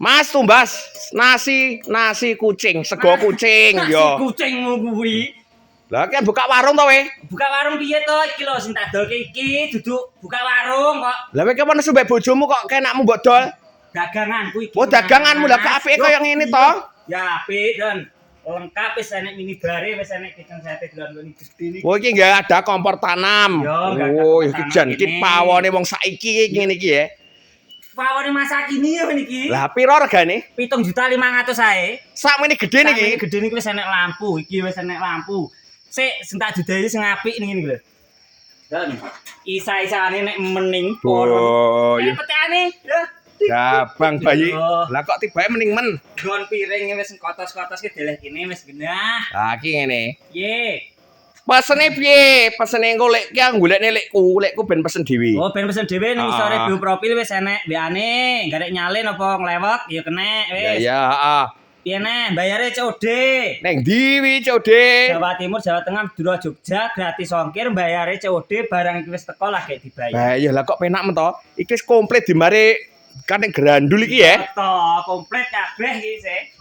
Mas tumbas nasi kucing, sego kucing yo. Nasi kucingmu kuwi. Lah kan buka warung to we? Buka warung piye to iki lho sing tak dolke iki duduk buka warung kok. Lah kowe kemana sumbek bojomu kok kenakmu mbok dol? Daganganku iki. Oh daganganmu lah kok apike kaya ngene to? Ya apik dan lengkap wis enek minibare wis enek kitchen sate dolan ngene gedhe iki. Oh iki enggak ada kompor tanam. Oh iki jan iki pawone wong saiki ngene iki ya. Pawone masa kini ya niki. Lah piro regane? 7.500.000 ae. Sakmene gede niki. Sakmene gedhe niki wis enek lampu, iki wis enek lampu. Sik sing tak dudahi sing apik ning ngene lho. Dan isa-isane nek mening Oh iya. Petekane ya. Gabang bayi. Lah kok tibake mening men. Gon piring wis kotos-kotos ki deleh kene wis genah. Lah iki ngene. Piye? Pesene piye? Pesene engko lek ki golekne lekku ben pesen dhewe. Oh, ben pesen dhewe ning isore bioprofil wis enek WA-ne, garek nyalin apa nglewek ya kenek wis. Ya heeh. Piye neh, bayare COD. Neng ndi wi COD? Jawa Timur, Jawa Tengah, Madura, Jogja, gratis ongkir, bayare COD, barang iki wis teko lah gek dibayar. Lah iya lah kok penak men to? Iki wis komplit dimare kan ning grandul iki ya. To, komplit kabeh iki sih.